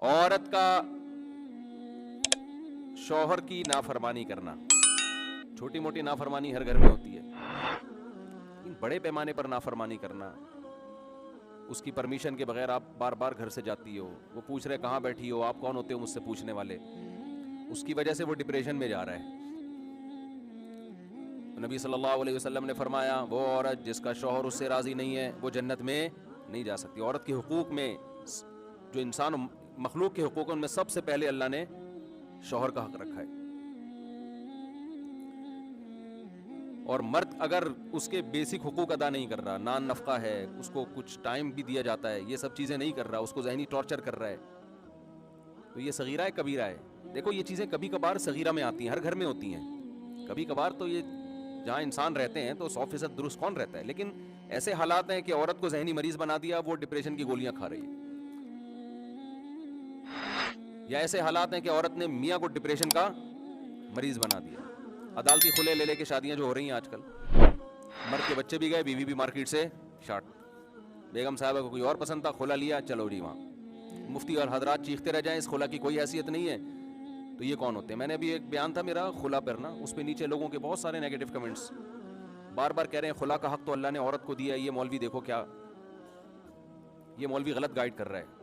عورت کا شوہر کی نافرمانی کرنا، چھوٹی موٹی نافرمانی ہر گھر میں ہوتی ہے، بڑے پیمانے پر نافرمانی کرنا، اس کی پرمیشن کے بغیر آپ بار بار گھر سے جاتی ہو، وہ پوچھ رہے کہاں بیٹھی ہو، آپ کون ہوتے ہو مجھ سے پوچھنے والے، اس کی وجہ سے وہ ڈپریشن میں جا رہا ہے. نبی صلی اللہ علیہ وسلم نے فرمایا وہ عورت جس کا شوہر اس سے راضی نہیں ہے وہ جنت میں نہیں جا سکتی. عورت کے حقوق میں جو انسان مخلوق کے حقوق ان میں سب سے پہلے اللہ نے شوہر کا حق رکھا ہے. اور مرد اگر اس کے بیسک حقوق ادا نہیں کر رہا، نان نفقہ ہے، اس کو کچھ ٹائم بھی دیا جاتا ہے، یہ سب چیزیں نہیں کر رہا، اس کو ذہنی ٹارچر کر رہا ہے، تو یہ صغیرہ ہے کبیرہ ہے. دیکھو یہ چیزیں کبھی کبھار صغیرہ میں آتی ہیں، ہر گھر میں ہوتی ہیں. کبھی کبھار تو یہ جہاں انسان رہتے ہیں تو 100% درست کون رہتا ہے، لیکن ایسے حالات ہیں کہ عورت کو ذہنی مریض بنا دیا، وہ ڈپریشن کی گولیاں کھا رہی ہے. یا ایسے حالات ہیں کہ عورت نے میاں کو ڈپریشن کا مریض بنا دیا. عدالتی خلے لے لے کے شادیاں جو ہو رہی ہیں آج کل، مرد کے بچے بھی گئے، بیوی بھی مارکیٹ سے شارٹ، بیگم صاحبہ کو کوئی اور پسند تھا، خلا لیا، چلو جی وہاں. مفتی اور حضرات چیختے رہ جائیں اس خلا کی کوئی حیثیت نہیں ہے، تو یہ کون ہوتے ہیں؟ میں نے ابھی ایک بیان تھا میرا خلا پر نا، اس پہ نیچے لوگوں کے بہت سارے نیگیٹو کمنٹس، بار بار کہہ رہے ہیں خلا کا حق تو اللہ نے عورت کو دیا ہے، یہ مولوی دیکھو کیا، یہ مولوی غلط گائیڈ کر رہا ہے.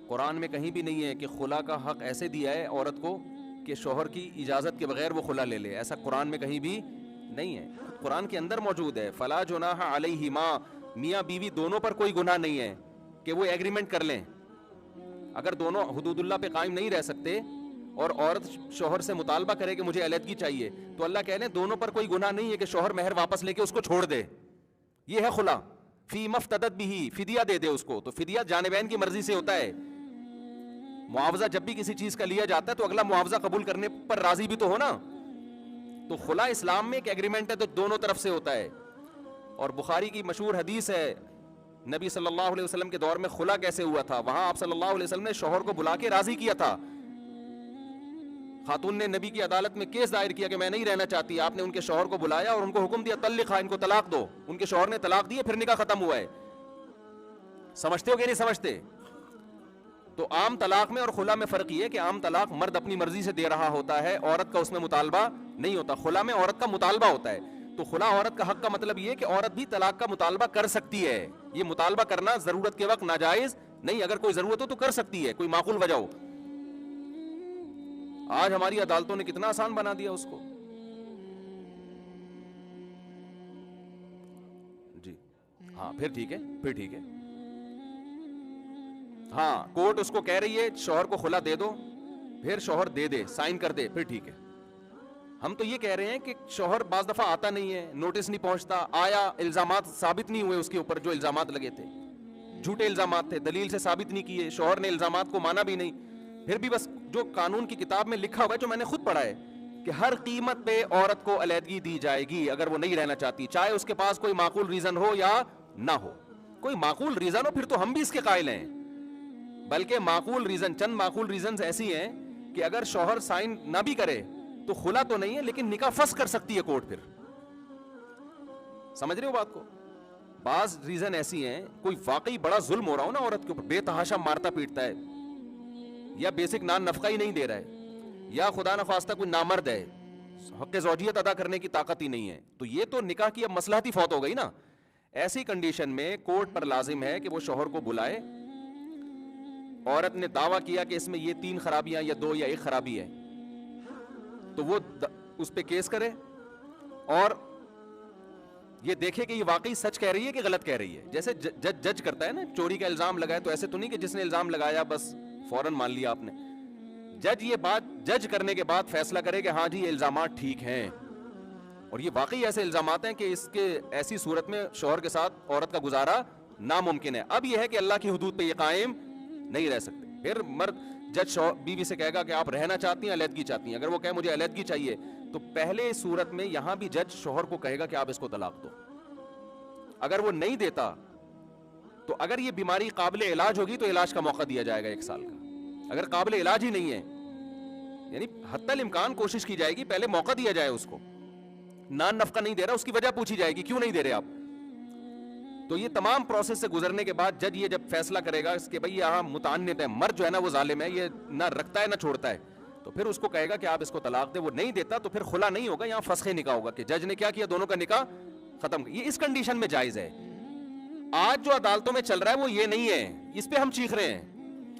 قرآن میں کہیں بھی نہیں ہے کہ خلا کا حق ایسے دیا ہے عورت کو کہ شوہر کی اجازت کے بغیر وہ خلا لے لے، ایسا قرآن میں کہیں بھی نہیں ہے. قرآن کے اندر موجود ہے فلا جناح علیہما، میاں بیوی دونوں پر کوئی گناہ نہیں ہے کہ وہ ایگریمنٹ کر لیں. اگر دونوں حدود اللہ پہ قائم نہیں رہ سکتے اور عورت شوہر سے مطالبہ کرے کہ مجھے علیحدگی چاہیے، تو اللہ کہہ لیں دونوں پر کوئی گناہ نہیں ہے کہ شوہر مہر واپس لے کے اس کو چھوڑ دے. یہ ہے خلا. فی مفتدت بھی، فدیہ دے دے اس کو، تو فدیہ جانبین کی مرضی سے ہوتا ہے. معاوضہ جب بھی کسی چیز کا لیا جاتا ہے تو اگلا معاوضہ قبول کرنے پر راضی بھی تو ہو نا. تو خلا اسلام میں ایک ایگریمنٹ ہے تو دونوں طرف سے ہوتا ہے. اور بخاری کی مشہور حدیث ہے نبی صلی اللہ علیہ وسلم کے دور میں خلا کیسے ہوا تھا. وہاں آپ صلی اللہ علیہ وسلم نے شوہر کو بلا کے راضی کیا تھا. خاتون نے نبی کی عدالت میں کیس دائر کیا کہ میں نہیں رہنا چاہتی، آپ نے ان کے شوہر کو بلایا اور ان کو حکم دیا طلقھا، ان کو طلاق دو. ان کے شوہر نے طلاق دی، پھر نکاح ختم ہوا ہے. سمجھتے ہو کہ نہیں سمجھتے؟ تو عام طلاق میں اور خلا میں فرق یہ ہے کہ عام طلاق مرد اپنی مرضی سے دے رہا ہوتا ہے، عورت کا اس میں مطالبہ نہیں ہوتا. خلا میں عورت کا مطالبہ ہوتا ہے. تو خلا عورت کا حق کا مطلب یہ ہے کہ عورت بھی طلاق کا مطالبہ کر سکتی ہے. یہ مطالبہ کرنا ضرورت کے وقت ناجائز نہیں، اگر کوئی ضرورت ہو تو کر سکتی ہے، کوئی معقول وجہ ہو. آج ہماری عدالتوں نے کتنا آسان بنا دیا اس کو. جی ہاں پھر ٹھیک ہے، پھر ٹھیک ہے. ہاں کورٹ اس کو کہہ رہی ہے شوہر کو خلا دے دو، پھر شوہر دے دے، سائن کر دے، پھر ٹھیک ہے. ہم تو یہ کہہ رہے ہیں کہ شوہر بعض دفعہ آتا نہیں ہے، نوٹس نہیں پہنچتا، آیا الزامات ثابت نہیں ہوئے اس کے اوپر، جو الزامات لگے تھے جھوٹے الزامات تھے، دلیل سے ثابت نہیں کیے، شوہر نے الزامات کو مانا بھی نہیں. پھر بھی بس جو قانون کی کتاب میں لکھا ہوا ہے، جو میں نے خود پڑھا ہے کہ ہر قیمت پہ عورت کو علیحدگی دی جائے گی اگر وہ نہیں رہنا چاہتی، چاہے اس کے پاس کوئی معقول ریزن ہو یا نہ ہو. کوئی معقول ریزن ہو پھر تو ہم بھی اس کے قائل ہیں، بلکہ معقول ریزن، چند معقول ریزنز ایسی ہیں کہ اگر شوہر سائن نہ بھی کرے تو خلا تو نہیں ہے لیکن نکاح فسخ کر سکتی ہے کورٹ. پھر سمجھ رہے ہو بات کو؟ بعض ریزن ایسی ہیں، کوئی واقعی بڑا ظلم ہو رہا ہو نا عورت کے اوپر، بے تحاشا مارتا پیٹتا ہے، یا بیسک نان نفقہ ہی نہیں دے رہا ہے، یا خدا نخواستہ کوئی نامرد ہے، حق زوجیت ادا کرنے کی طاقت ہی نہیں ہے، تو یہ تو نکاح کی اب مصلحت ہی فوت ہو گئی نا. ایسی کنڈیشن میں کورٹ پر لازم ہے کہ وہ شوہر کو بلائے. عورت نے دعویٰ کیا کہ اس میں یہ 3 خرابیاں یا 2 یا 1 خرابی ہے، تو وہ اس پہ کیس کرے اور یہ دیکھے کہ یہ واقعی سچ کہہ رہی ہے کہ غلط کہہ رہی ہے. جیسے جج کرتا ہے نا، چوری کا الزام لگائے تو ایسے تو نہیں کہ جس نے الزام لگایا بس فوراً مان لیا آپ نے. جج یہ بات جج کرنے کے بعد فیصلہ کرے کہ ہاں جی یہ الزامات ٹھیک ہیں، اور یہ واقعی ایسے الزامات ہیں کہ اس کے ایسی صورت میں شوہر کے ساتھ عورت کا گزارا ناممکن ہے. اب یہ ہے کہ اللہ کی حدود پہ یہ قائم نہیں رہ سکتے. پھر مرد جج بیوی سے کہے گا کہ آپ رہنا چاہتی ہیں علیحدگی چاہتی ہیں. اگر وہ کہے مجھے علیحدگی چاہیے تو پہلے صورت میں یہاں بھی جج شوہر کو کہے گا کہ آپ اس کو طلاق دو. اگر وہ نہیں دیتا تو اگر یہ بیماری قابل علاج ہوگی تو علاج کا موقع دیا جائے گا 1 سال کا. اگر قابل علاج ہی نہیں ہے یعنی حتی الامکان کوشش کی جائے گی پہلے موقع دیا جائے اس کو. نان نفقہ نہیں دے رہا، اس کی وجہ پوچھی جائے گی کیوں نہیں دے رہے آپ. تو یہ تمام پروسیس سے گزرنے کے بعد جج یہ جب فیصلہ کرے گا اس کے بھائی یہاں متعنت ہے, مرد جو ہے نا وہ ظالم ہے, یہ نہ رکھتا ہے نہ چھوڑتا ہے, تو پھر اس کو کہے گا کہ آپ اس کو طلاق دے. وہ نہیں دیتا تو پھر خلا نہیں ہوگا, یہاں فسخ نکاح ہوگا کہ جج نے کیا کیا, دونوں کا نکاح ختم. یہ اس کنڈیشن میں جائز ہے. آج جو عدالتوں میں چل رہا ہے وہ یہ نہیں ہے, اس پہ ہم چیخ رہے ہیں.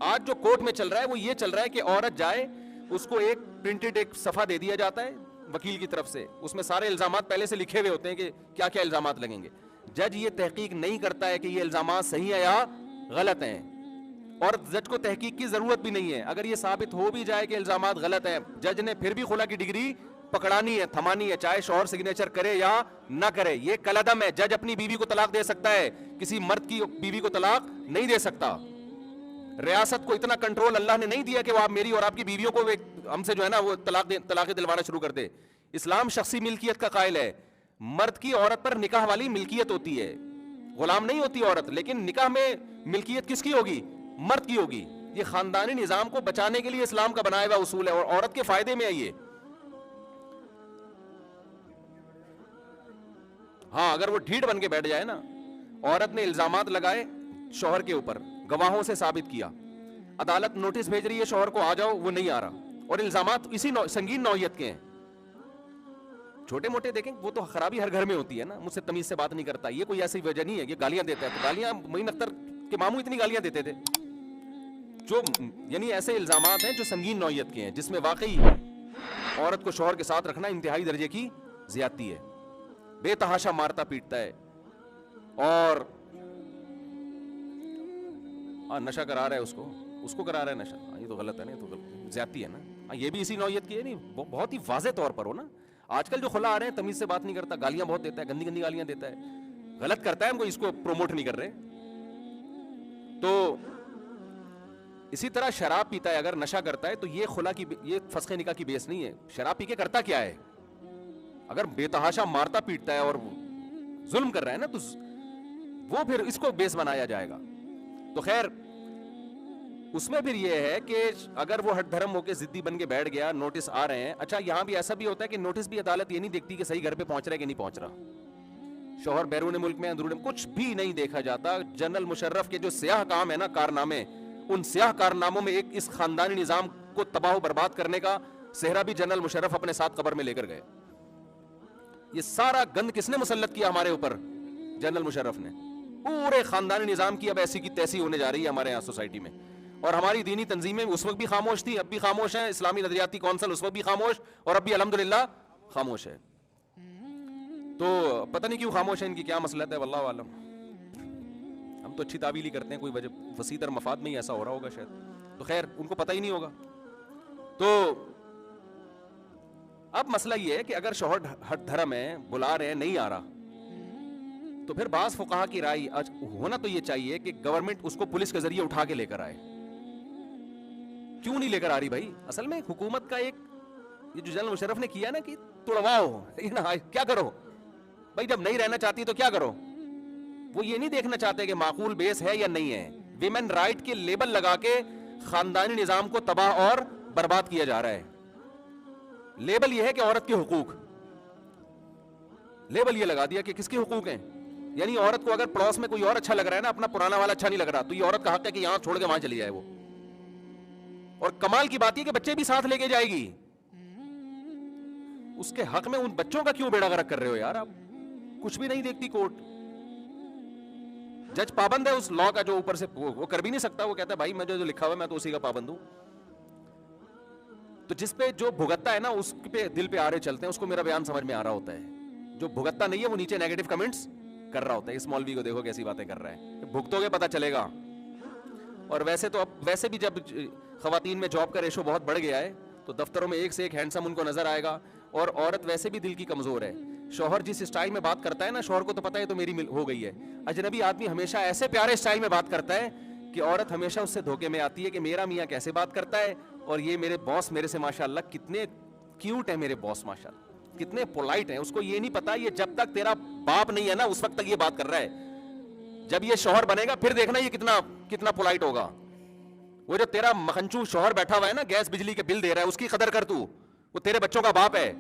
آج جو کورٹ میں چل رہا ہے وہ یہ چل رہا ہے کہ عورت جائے, اس کو ایک پرنٹڈ ایک صفحہ دے دیا جاتا ہے وکیل کی طرف سے, اس میں سارے الزامات پہلے سے لکھے ہوئے ہوتے ہیں کہ کیا کیا الزامات لگیں گے. جج یہ تحقیق نہیں کرتا ہے کہ یہ الزامات صحیح ہیں یا غلط ہیں, اور جج کو تحقیق کی ضرورت بھی نہیں ہے. اگر یہ ثابت ہو بھی جائے کہ الزامات غلط ہیں, جج نے پھر بھی خلا کی ڈگری پکڑانی ہے, تھمانی ہے, چاہے شوہر سگنیچر کرے یا نہ کرے. یہ کالعدم ہے. جج اپنی بیوی کو طلاق دے سکتا ہے, کسی مرد کی بیوی کو طلاق نہیں دے سکتا. ریاست کو اتنا کنٹرول اللہ نے نہیں دیا کہ وہ آپ میری اور آپ کی بیویوں کو ہم سے جو ہے نا وہ طلاق دلوانا شروع کر دے. اسلام شخصی ملکیت کا قائل ہے. مرد کی عورت پر نکاح والی ملکیت ہوتی ہے, غلام نہیں ہوتی عورت, لیکن نکاح میں ملکیت کس کی ہوگی, مرد کی ہوگی. یہ خاندانی نظام کو بچانے کے لیے اسلام کا بنایا ہوا اصول ہے, اور عورت کے فائدے میں ہے یہ. ہاں اگر وہ ڈھیٹ بن کے بیٹھ جائے نا, عورت نے الزامات لگائے شوہر کے اوپر, گواہوں سے ثابت کیا, عدالت نوٹس بھیج رہی ہے شوہر کو آ جاؤ, وہ نہیں آ رہا, اور الزامات اسی سنگین نوعیت کے ہیں. چھوٹے موٹے دیکھیں وہ تو خرابی ہر گھر میں ہوتی ہے نا, مجھ سے تمیز سے بات نہیں کرتا, یہ کوئی ایسی وجہ نہیں ہے کہ گالیاں دیتا ہے. تو گالیاں معین اختر کے ماموں اتنی گالیاں دیتے تھے, جو یعنی ایسے الزامات ہیں جو سنگین نوعیت کے ہیں, جس میں واقعی عورت کو شوہر کے ساتھ رکھنا انتہائی درجے کی زیادتی ہے. بے تحاشا مارتا پیٹتا ہے, اور نشہ کرا رہا ہے, اس کو کرا رہا ہے نشہ. یہ تو غلط ہے نا, یہ تو زیادتی ہے نا. یہ بھی اسی نوعیت کی ہے, نہیں بہت ہی واضح طور پر ہو نا. آج کل جو خلا آ رہے ہیں تمیز سے بات نہیں کرتا, گالیاں بہت دیتا ہے, گندی گندی گالیاں دیتا ہے, غلط کرتا ہے, ہم کو اس کو پروموٹ نہیں کر رہے. تو اسی طرح شراب پیتا ہے, اگر نشہ کرتا ہے تو یہ خلا کی, یہ فسخ نکاح کی بیس نہیں ہے. شراب پی کے کرتا کیا ہے, اگر بے تحاشا مارتا پیٹتا ہے اور ظلم کر رہا ہے نا, تو وہ پھر اس کو بیس بنایا جائے گا. تو خیر اس میں پھر یہ ہے کہ اگر وہ ہٹ دھرم ہو کے ضدی بن کے بیٹھ گیا, نوٹس آ رہے ہیں. اچھا یہاں بھی ایسا بھی ہوتا ہے کہ نوٹس بھی عدالت یہ نہیں دیکھتی کہ صحیح گھر پہ پہنچ رہا ہے کہ نہیں پہنچ رہا. شوہر بیرون ملک میں اندرون کچھ بھی نہیں دیکھا جاتا. جنرل مشرف کے جو سیاہ کام ہے نا, کارنامے, ان سیاہ کارناموں میں ایک اس خاندانی نظام کو تباہ و برباد کرنے کا صحرا بھی جنرل مشرف اپنے ساتھ قبر میں لے کر گئے. یہ سارا گند کس نے مسلط کیا ہمارے اوپر, جنرل مشرف نے. پورے خاندانی نظام کی اب ایسی کی تیسی ہونے جا رہی ہے ہمارے یہاں سوسائٹی میں. اور ہماری دینی تنظیمیں اس وقت بھی خاموش تھی, اب بھی خاموش ہیں. اسلامی نظریاتی کونسل اس وقت بھی خاموش, اور اب بھی الحمدللہ خاموش ہے. تو پتہ نہیں کیوں خاموش ہے, ان کی کیا مسئلہ ہے, واللہ عالم. ہم تو اچھی تعویل ہی کرتے ہیں, کوئی وجہ وسیع تر مفاد میں ہی ایسا ہو رہا ہوگا شاید. تو خیر ان کو پتہ ہی نہیں ہوگا. تو اب مسئلہ یہ ہے کہ اگر شوہر ہٹ دھرم ہے, بلا رہے ہیں, نہیں آ رہا, تو پھر بعض فقہا کی رائے ہونا تو یہ چاہیے کہ گورنمنٹ اس کو پولیس کے ذریعے اٹھا کے لے کر آئے. کیوں نہیں لے کر آ رہی بھائی؟ اصل میں حکومت کا ایک یہ جو جنرل مشرف نے کیا نا کہ توڑواؤ, کیا کرو بھائی, جب نہیں رہنا چاہتی تو کیا کرو. وہ یہ نہیں دیکھنا چاہتے کہ معقول بیس ہے یا نہیں ہے. ویمن رائٹ کے لیبل لگا کے خاندانی نظام کو تباہ اور برباد کیا جا رہا ہے. لیبل یہ ہے کہ عورت کے حقوق, لیبل یہ لگا دیا کہ کس کے حقوق ہیں. یعنی عورت کو اگر پڑوس میں کوئی اور اچھا لگ رہا ہے نا, اپنا پرانا والا اچھا نہیں لگ رہا, تو یہ عورت کا حق ہے کہ یہاں چھوڑ کے وہاں چلی جائے وہ. اور کمال کی بات یہ کہ بچے بھی ساتھ لے کے جائے گی. اس کے حق میں ان بچوں کا کیوں بیڑا غرق کر رہے ہو یار آپ؟ کچھ بھی نہیں دیکھتی کورٹ. جج پابند ہے اس لا کا, جو اوپر سے وہ کر بھی نہیں سکتا. وہ کہتا ہے بھائی میں جو لکھا ہوا ہے میں تو اسی کا پابند ہوں. تو جس پہ جو بھگتتا ہے نا, اس پہ دل پہ آرے چلتے ہیں. اس کو میرا بیان سمجھ میں آ رہا ہوتا ہے. جو بھگتتا نہیں ہے وہ نیچے نیگیٹو کمنٹس کر رہا ہوتا ہے. اس مولوی کو دیکھو کیسی باتیں کر رہا ہے, بھگتو گے پتہ چلے گا. اور ویسے تو اب ویسے بھی جب خواتین میں جاب کا ریشو بہت بڑھ گیا ہے, تو دفتروں میں ایک سے ایک ہینڈسم ان کو نظر آئے گا. اور عورت ویسے بھی دل کی کمزور ہے. شوہر جس اسٹائل میں بات کرتا ہے نا, شوہر کو تو پتہ ہے تو میری ہو گئی ہے. اجنبی آدمی ہمیشہ ایسے پیارے اسٹائل میں بات کرتا ہے کہ عورت ہمیشہ اس سے دھوکے میں آتی ہے کہ میرا میاں کیسے بات کرتا ہے, اور یہ میرے باس میرے سے ماشاءاللہ کتنے کیوٹ ہیں, میرے باس ماشاءاللہ کتنے پولائٹ ہیں. اس کو یہ نہیں پتا یہ جب تک تیرا باپ نہیں ہے نا اس وقت تک یہ بات کر رہا ہے. جب یہ شوہر بنے گا پھر دیکھنا یہ کتنا پولائٹ ہوگا. وہ جو تیرا مکھنچو شوہر بیٹھا ہوا ہے نا, گیس بجلی کے بل دے رہا ہے, اس کی قدر کر تو. وہ تیرے بچوں کا باپ ہے.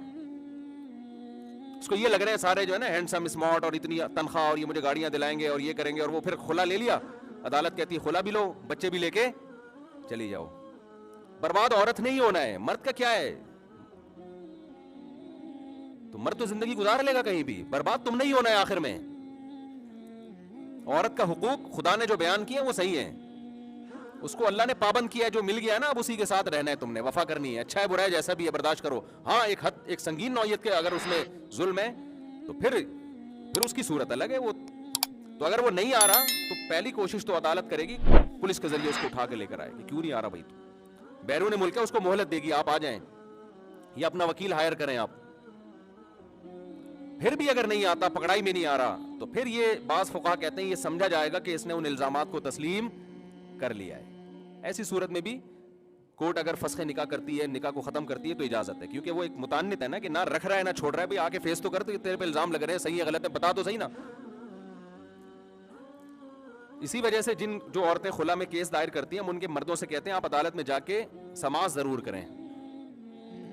اس کو یہ لگ رہے ہیں سارے جو ہے نا ہینڈسم اسمارٹ اور اتنی تنخواہ اور یہ مجھے گاڑیاں دلائیں گے اور یہ کریں گے, اور وہ پھر خلا لے لیا, عدالت کہتی ہے خلا بھی لو, بچے بھی لے کے چلی جاؤ. برباد عورت نہیں ہونا ہے, مرد کا کیا ہے, تو مرد تو زندگی گزار لے گا کہیں بھی, برباد تم نہیں ہونا ہے آخر میں. عورت کا حقوق خدا نے جو بیان کیا وہ صحیح ہے, اس کو اللہ نے پابند کیا ہے, جو مل گیا نا اب اسی کے ساتھ رہنا ہے, تم نے وفا کرنی ہے, اچھا ہے برا ہے جیسا بھی ہے برداشت کرو. ہاں ایک سنگین نوعیت کے اگر اس میں ظلم ہے تو پھر اس کی صورت الگ ہے. وہ تو اگر وہ نہیں آ رہا تو پہلی کوشش تو عدالت کرے گی, پولیس کے ذریعے اس کو اٹھا کے لے کر آئے گی, کیوں نہیں آ رہا بھائی, تو بیرون ملک ہے اس کو مہلت دے گی, آپ آ جائیں یا اپنا وکیل ہائر کریں آپ. پھر بھی اگر نہیں آتا, پکڑائی میں نہیں آ رہا, تو پھر یہ بعض فقہا کہتے ہیں یہ سمجھا جائے گا کہ اس نے ان الزامات کو تسلیم کر لیا ہے. ایسی صورت میں بھی کورٹ اگر فسخ نکاح کرتی ہے, نکاح کو ختم کرتی ہے تو اجازت ہے, کیونکہ وہ ایک متعنت ہے نا کہ نہ رکھ رہا ہے نہ چھوڑ رہا ہے, بھائی آ کے فیس تو کر, تو تیرے پہ الزام لگ رہے ہیں, صحیح ہے غلط ہے بتا تو صحیح نا. اسی وجہ سے جو عورتیں خلا میں کیس دائر کرتی ہیں, ہم ان کے مردوں سے کہتے ہیں آپ عدالت میں جا کے سماعت ضرور کریں,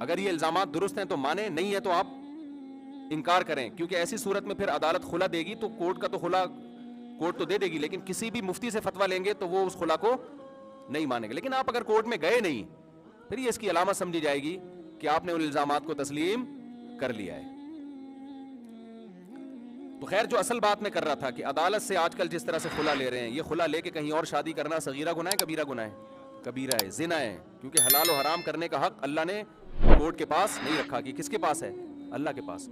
اگر یہ الزامات درست ہیں تو مانیں, نہیں ہے تو آپ انکار کریں, کیونکہ ایسی صورت میں پھر عدالت خلا دے گی تو کورٹ کا تو خلا کورٹ تو دے دے گی, لیکن کسی بھی مفتی سے فتویٰ لیں گے تو وہ اس خلا کو نہیں مانیں گے. لیکن آپ اگر کورٹ میں گئے نہیں, پھر یہ اس کی علامت سمجھی جائے گی کہ آپ نے ان الزامات کو تسلیم کر لیا ہے. تو خیر جو اصل بات میں کر رہا تھا کہ عدالت سے آج کل جس طرح سے خلا لے رہے ہیں, یہ خلا لے کے کہیں اور شادی کرنا صغیرہ گناہ ہے کبیرہ گناہ ہے؟ کبیرہ ہے, زنا ہے, کیونکہ حلال و حرام کرنے کا حق اللہ نے کورٹ کے پاس نہیں رکھا, کہ کس کے پاس ہے, اللہ کے پاس.